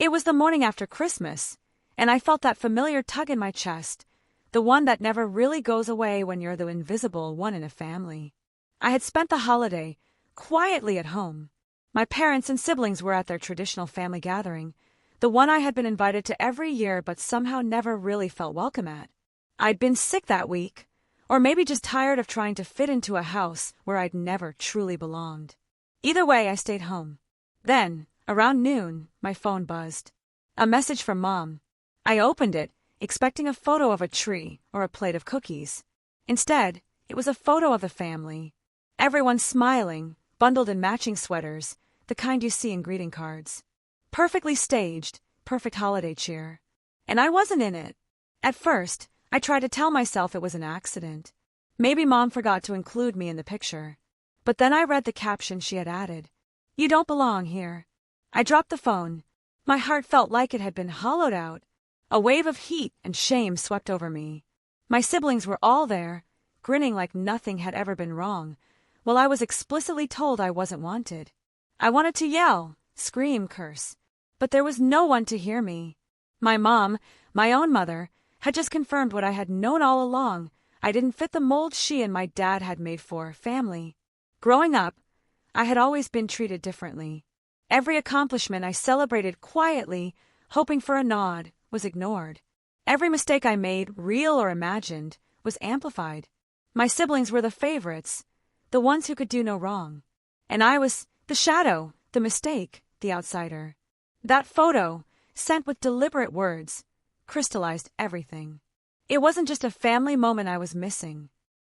It was the morning after Christmas, and I felt that familiar tug in my chest, the one that never really goes away when you're the invisible one in a family. I had spent the holiday quietly at home. My parents and siblings were at their traditional family gathering, the one I had been invited to every year but somehow never really felt welcome at. I'd been sick that week, or maybe just tired of trying to fit into a house where I'd never truly belonged. Either way, I stayed home. Then, around noon, my phone buzzed. A message from Mom. I opened it, expecting a photo of a tree or a plate of cookies. Instead, it was a photo of the family. Everyone smiling, bundled in matching sweaters, the kind you see in greeting cards. Perfectly staged, perfect holiday cheer. And I wasn't in it. At first, I tried to tell myself it was an accident. Maybe Mom forgot to include me in the picture. But then I read the caption she had added. "You don't belong here." I dropped the phone. My heart felt like it had been hollowed out. A wave of heat and shame swept over me. My siblings were all there, grinning like nothing had ever been wrong, while I was explicitly told I wasn't wanted. I wanted to yell, scream, curse, but there was no one to hear me. My mom, my own mother, had just confirmed what I had known all along. I didn't fit the mold she and my dad had made for family. Growing up, I had always been treated differently. Every accomplishment I celebrated quietly, hoping for a nod, was ignored. Every mistake I made, real or imagined, was amplified. My siblings were the favorites, the ones who could do no wrong. And I was the shadow, the mistake, the outsider. That photo, sent with deliberate words, crystallized everything. It wasn't just a family moment I was missing.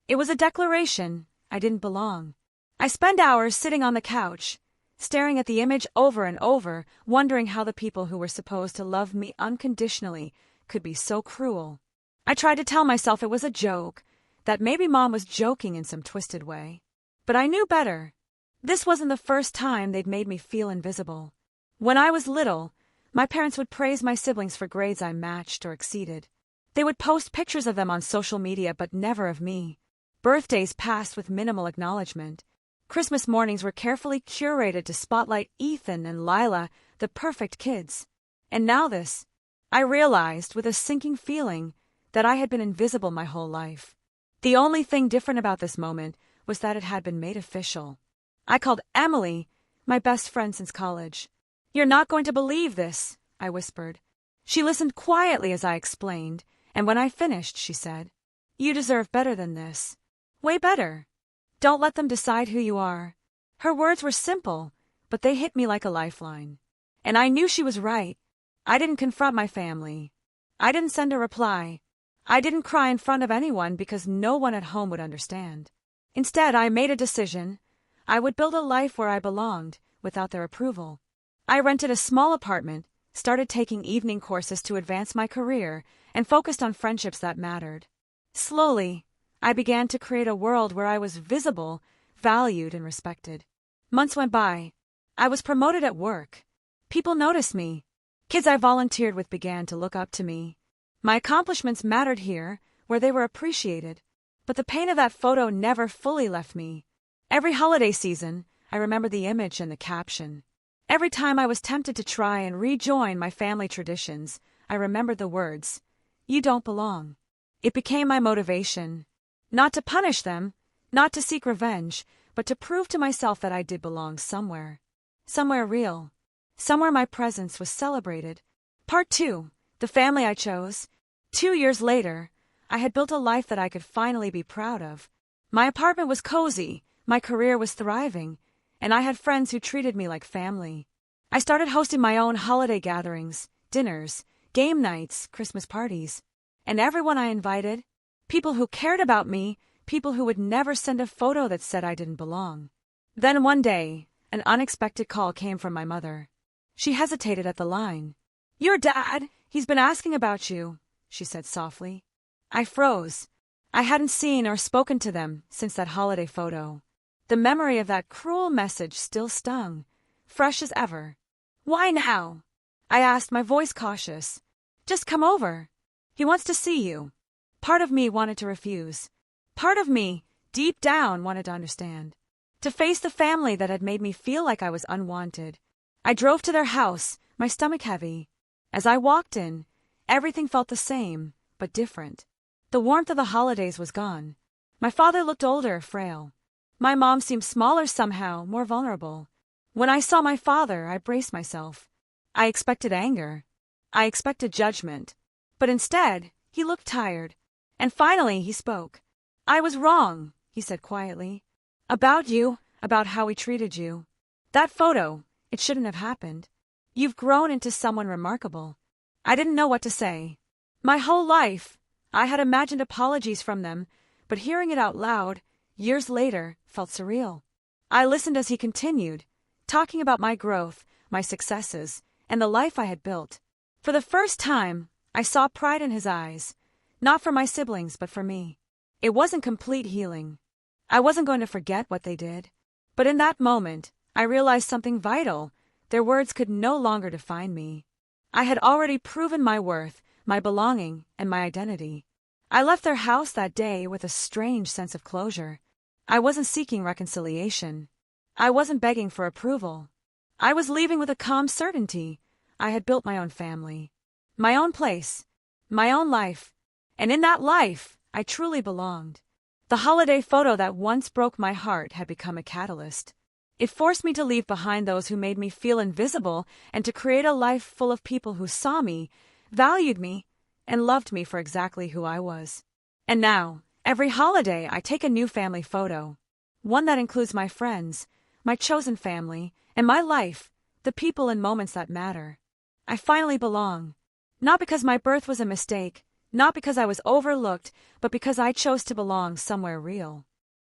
It was a declaration I didn't belong. I spent hours sitting on the couch, staring at the image over and over, wondering how the people who were supposed to love me unconditionally could be so cruel. I tried to tell myself it was a joke, that maybe Mom was joking in some twisted way. But I knew better. This wasn't the first time they'd made me feel invisible. When I was little, my parents would praise my siblings for grades I matched or exceeded. They would post pictures of them on social media, but never of me. Birthdays passed with minimal acknowledgement. Christmas mornings were carefully curated to spotlight Ethan and Lila, the perfect kids. And now this. I realized, with a sinking feeling, that I had been invisible my whole life. The only thing different about this moment was that it had been made official. I called Emily, my best friend since college. "You're not going to believe this," I whispered. She listened quietly as I explained, and when I finished, she said, "You deserve better than this. Way better. Don't let them decide who you are." Her words were simple, but they hit me like a lifeline. And I knew she was right. I didn't confront my family. I didn't send a reply. I didn't cry in front of anyone because no one at home would understand. Instead, I made a decision. I would build a life where I belonged, without their approval. I rented a small apartment, started taking evening courses to advance my career, and focused on friendships that mattered. Slowly, I began to create a world where I was visible, valued, and respected. Months went by. I was promoted at work. People noticed me. Kids I volunteered with began to look up to me. My accomplishments mattered here, where they were appreciated. But the pain of that photo never fully left me. Every holiday season, I remember the image and the caption. Every time I was tempted to try and rejoin my family traditions, I remembered the words, "You don't belong." It became my motivation. Not to punish them, not to seek revenge, but to prove to myself that I did belong somewhere. Somewhere real. Somewhere my presence was celebrated. Part 2. The family I chose. 2 years later, I had built a life that I could finally be proud of. My apartment was cozy, my career was thriving, and I had friends who treated me like family. I started hosting my own holiday gatherings, dinners, game nights, Christmas parties. And everyone I invited, people who cared about me, people who would never send a photo that said I didn't belong. Then one day, an unexpected call came from my mother. She hesitated at the line. "Your dad, he's been asking about you," she said softly. I froze. I hadn't seen or spoken to them since that holiday photo. The memory of that cruel message still stung, fresh as ever. "Why now?" I asked, my voice cautious. "Just come over. He wants to see you." Part of me wanted to refuse. Part of me, deep down, wanted to understand. To face the family that had made me feel like I was unwanted. I drove to their house, my stomach heavy. As I walked in, everything felt the same, but different. The warmth of the holidays was gone. My father looked older, frail. My mom seemed smaller somehow, more vulnerable. When I saw my father, I braced myself. I expected anger. I expected judgment. But instead, he looked tired. And finally, he spoke. "I was wrong," he said quietly. "About you, about how we treated you. That photo, it shouldn't have happened. You've grown into someone remarkable." I didn't know what to say. My whole life, I had imagined apologies from them, but hearing it out loud, years later, felt surreal. I listened as he continued, talking about my growth, my successes, and the life I had built. For the first time, I saw pride in his eyes, not for my siblings, but for me. It wasn't complete healing. I wasn't going to forget what they did. But in that moment, I realized something vital. Their words could no longer define me. I had already proven my worth, my belonging, and my identity. I left their house that day with a strange sense of closure. I wasn't seeking reconciliation. I wasn't begging for approval. I was leaving with a calm certainty. I had built my own family, my own place, my own life, and in that life, I truly belonged. The holiday photo that once broke my heart had become a catalyst. It forced me to leave behind those who made me feel invisible and to create a life full of people who saw me, valued me, and loved me for exactly who I was. And now, every holiday, I take a new family photo. One that includes my friends, my chosen family, and my life, the people and moments that matter. I finally belong. Not because my birth was a mistake, not because I was overlooked, but because I chose to belong somewhere real.